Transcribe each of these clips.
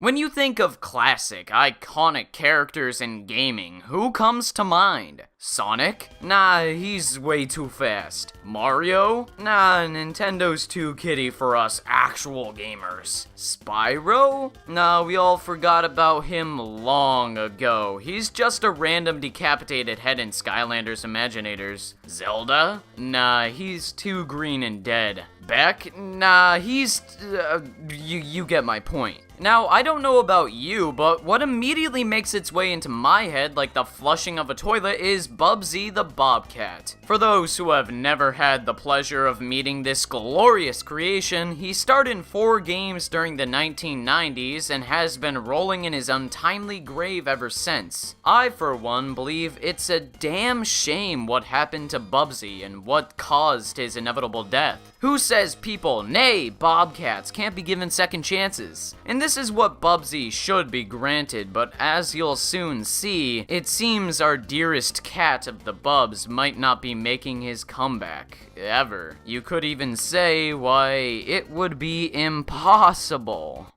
When you think of classic, iconic characters in gaming, who comes to mind? Sonic? Nah, he's way too fast. Mario? Nah, Nintendo's too kiddie for us actual gamers. Spyro? Nah, we all forgot about him long ago. He's just a random decapitated head in Skylanders Imaginators. Zelda? Nah, he's too green and dead. Beck? Nah, he's... you get my point. Now, I don't know about you, but what immediately makes its way into my head like the flushing of a toilet is Bubsy the Bobcat. For those who have never had the pleasure of meeting this glorious creation, he starred in 4 games during the 1990s and has been rolling in his untimely grave ever since. I, for one, believe it's a damn shame what happened to Bubsy and what caused his inevitable death. Who says people, nay, bobcats, can't be given second chances? And this is what Bubsy should be granted, but as you'll soon see, it seems our dearest cat of the Bubs might not be making his comeback, ever. You could even say, why, it would be impossible.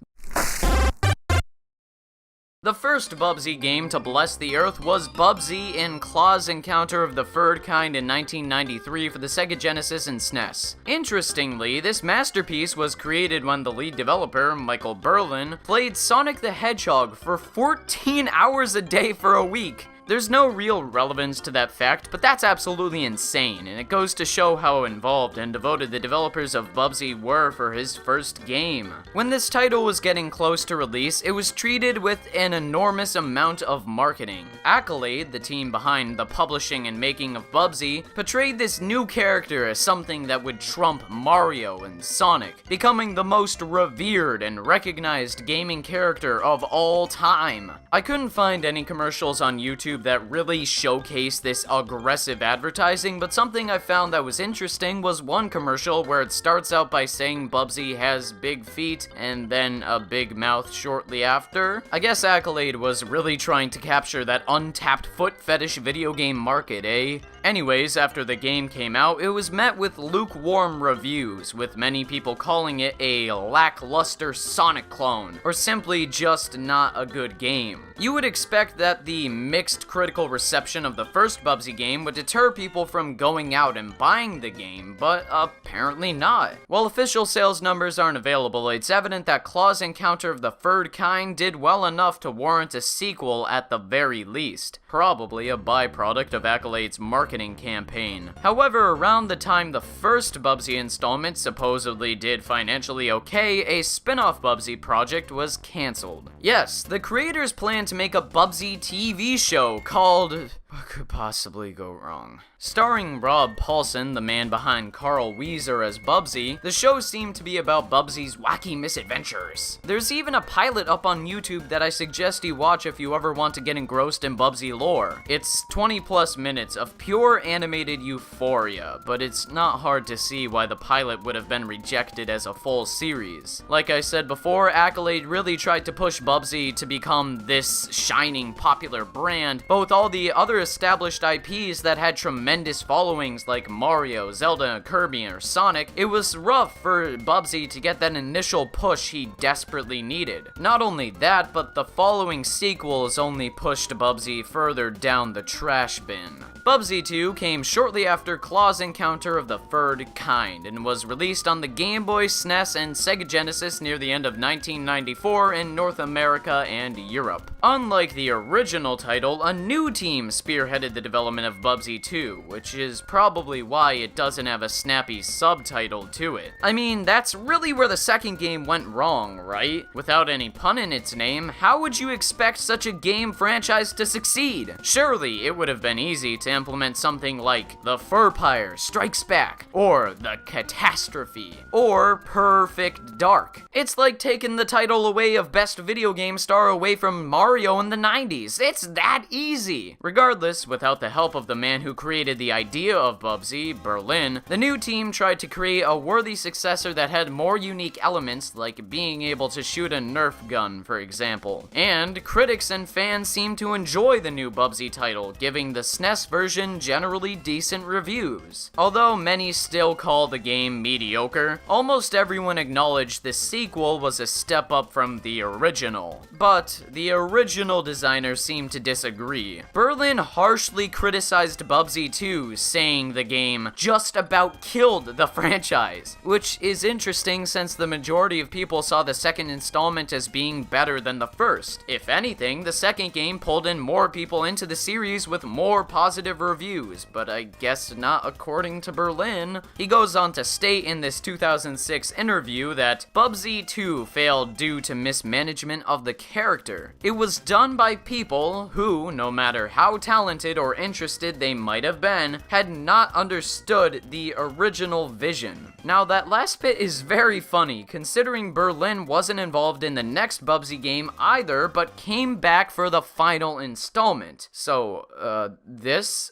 The first Bubsy game to bless the earth was Bubsy in Claw's Encounter of the Furred Kind in 1993 for the Sega Genesis and SNES. Interestingly, this masterpiece was created when the lead developer, Michael Berlin, played Sonic the Hedgehog for 14 hours a day for a week. There's no real relevance to that fact, but that's absolutely insane, and it goes to show how involved and devoted the developers of Bubsy were for his first game. When this title was getting close to release, it was treated with an enormous amount of marketing. Accolade, the team behind the publishing and making of Bubsy, portrayed this new character as something that would trump Mario and Sonic, becoming the most revered and recognized gaming character of all time. I couldn't find any commercials on YouTube that really showcase this aggressive advertising, but something I found that was interesting was one commercial where it starts out by saying Bubsy has big feet and then a big mouth shortly after. I guess Accolade was really trying to capture that untapped foot fetish video game market, eh? Anyways, after the game came out, it was met with lukewarm reviews, with many people calling it a lackluster Sonic clone, or simply just not a good game. You would expect that the mixed critical reception of the first Bubsy game would deter people from going out and buying the game, but apparently not. While official sales numbers aren't available, it's evident that Claw's Encounter of the Furred Kind did well enough to warrant a sequel at the very least, probably a byproduct of Accolade's marketing campaign. However, around the time the first Bubsy installment supposedly did financially okay, a spin-off Bubsy project was cancelled. Yes, the creators planned to make a Bubsy TV show called... What could possibly go wrong? Starring Rob Paulson, the man behind Carl Weezer as Bubsy, the show seemed to be about Bubsy's wacky misadventures. There's even a pilot up on YouTube that I suggest you watch if you ever want to get engrossed in Bubsy lore. It's 20 plus minutes of pure animated euphoria, but it's not hard to see why the pilot would have been rejected as a full series. Like I said before, Accolade really tried to push Bubsy to become this shining popular brand, but with all the other established IPs that had tremendous followings like Mario, Zelda, Kirby, or Sonic, it was rough for Bubsy to get that initial push he desperately needed. Not only that, but the following sequels only pushed Bubsy further down the trash bin. Bubsy 2 came shortly after Claw's Encounter of the Furred Kind and was released on the Game Boy, SNES, and Sega Genesis near the end of 1994 in North America and Europe. Unlike the original title, a new team spearheaded the development of Bubsy 2, which is probably why it doesn't have a snappy subtitle to it. I mean, that's really where the second game went wrong, right? Without any pun in its name, how would you expect such a game franchise to succeed? Surely it would have been easy to implement something like The Furpire Strikes Back, or The Catastrophe, or Perfect Dark. It's like taking the title away of Best Video Game Star away from Mario in the 90s. It's that easy. Regardless, Regardless, without the help of the man who created the idea of Bubsy, Berlin, the new team tried to create a worthy successor that had more unique elements, like being able to shoot a Nerf gun, for example. And critics and fans seemed to enjoy the new Bubsy title, giving the SNES version generally decent reviews. Although many still call the game mediocre, almost everyone acknowledged the sequel was a step up from the original. But the original designers seemed to disagree. Berlin harshly criticized Bubsy 2, saying the game just about killed the franchise, which is interesting since the majority of people saw the second installment as being better than the first. If anything, the second game pulled in more people into the series with more positive reviews, but I guess not according to Berlin. He goes on to state in this 2006 interview that Bubsy 2 failed due to mismanagement of the character. It was done by people who, no matter how talented or interested they might have been, had not understood the original vision. Now that last bit is very funny, considering Berlin wasn't involved in the next Bubsy game either, but came back for the final installment. So, this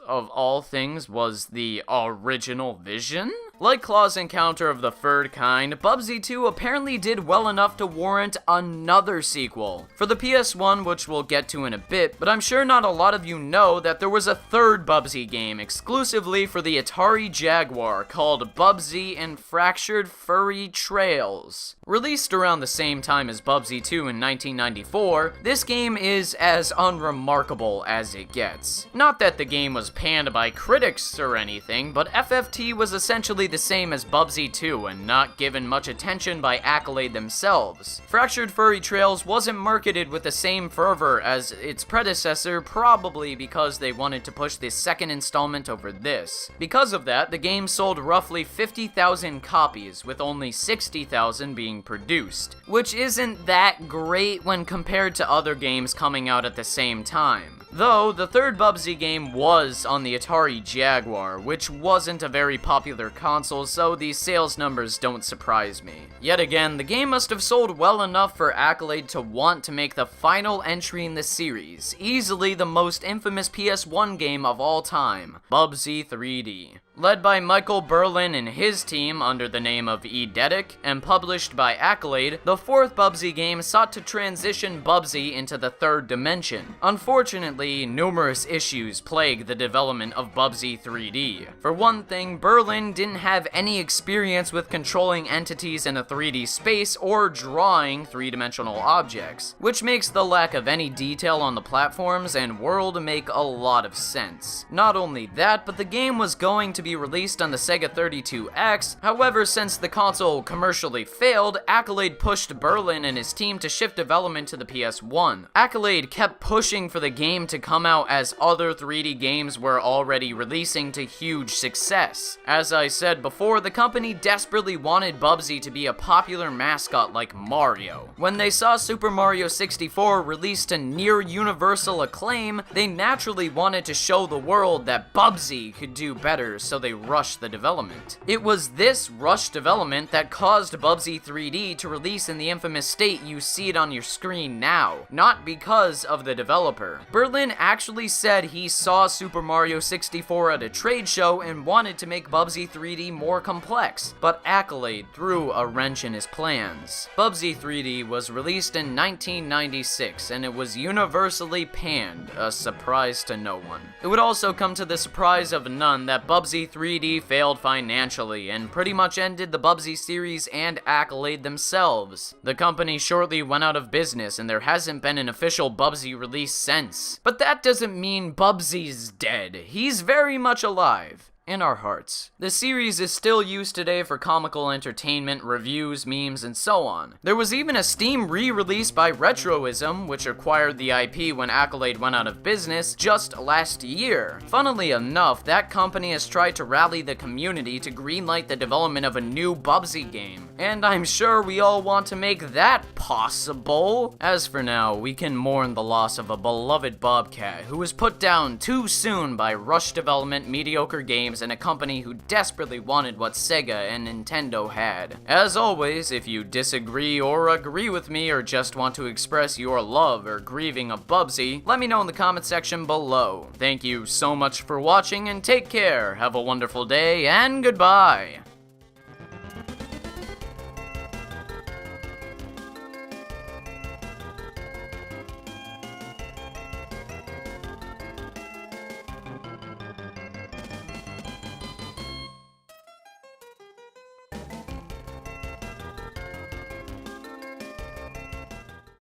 of all things was the original vision? Like Claw's Encounter of the Furred Kind, Bubsy 2 apparently did well enough to warrant another sequel. For the PS1, which we'll get to in a bit, but I'm sure not a lot of you know that there was a third Bubsy game exclusively for the Atari Jaguar called Bubsy and Fractured Furry Trails. Released around the same time as Bubsy 2 in 1994, this game is as unremarkable as it gets. Not that the game was panned by critics or anything, but FFT was essentially the same as Bubsy 2 and not given much attention by Accolade themselves. Fractured Furry Trails wasn't marketed with the same fervor as its predecessor, probably because they wanted to push the second installment over this. Because of that, the game sold roughly 50,000 copies, with only 60,000 being produced, which isn't that great when compared to other games coming out at the same time. Though, the third Bubsy game was on the Atari Jaguar, which wasn't a very popular console, so these sales numbers don't surprise me. Yet again, the game must have sold well enough for Accolade to want to make the final entry in the series, easily the most infamous PS1 game of all time, Bubsy 3D. Led by Michael Berlin and his team under the name of Eidetic, and published by Accolade, the fourth Bubsy game sought to transition Bubsy into the third dimension. Unfortunately, numerous issues plague the development of Bubsy 3D. For one thing, Berlin didn't have any experience with controlling entities in a 3D space or drawing three-dimensional objects, which makes the lack of any detail on the platforms and world make a lot of sense. Not only that, but the game was going to be released on the SEGA 32X. However, since the console commercially failed, Accolade pushed Berlin and his team to shift development to the PS1. Accolade kept pushing for the game to come out as other 3D games were already releasing to huge success. As I said before, the company desperately wanted Bubsy to be a popular mascot like Mario. When they saw Super Mario 64 released to near universal acclaim, they naturally wanted to show the world that Bubsy could do better, so they rushed the development. It was this rushed development that caused Bubsy 3D to release in the infamous state you see it on your screen now, not because of the developer. Berlin actually said he saw Super Mario 64 at a trade show and wanted to make Bubsy 3D more complex, but Accolade threw a wrench in his plans. Bubsy 3D was released in 1996, and it was universally panned, a surprise to no one. It would also come to the surprise of none that Bubsy 3D failed financially and pretty much ended the Bubsy series and Accolade themselves. The company shortly went out of business and there hasn't been an official Bubsy release since. But that doesn't mean Bubsy's dead. He's very much alive. In our hearts. The series is still used today for comical entertainment, reviews, memes, and so on. There was even a Steam re-release by Retroism, which acquired the IP when Accolade went out of business just last year. Funnily enough, that company has tried to rally the community to greenlight the development of a new Bubsy game. And I'm sure we all want to make that possible. As for now, we can mourn the loss of a beloved bobcat who was put down too soon by rush development, mediocre games, and a company who desperately wanted what SEGA and Nintendo had. As always, if you disagree or agree with me or just want to express your love or grieving of Bubsy, let me know in the comment section below. Thank you so much for watching and take care. Have a wonderful day and goodbye.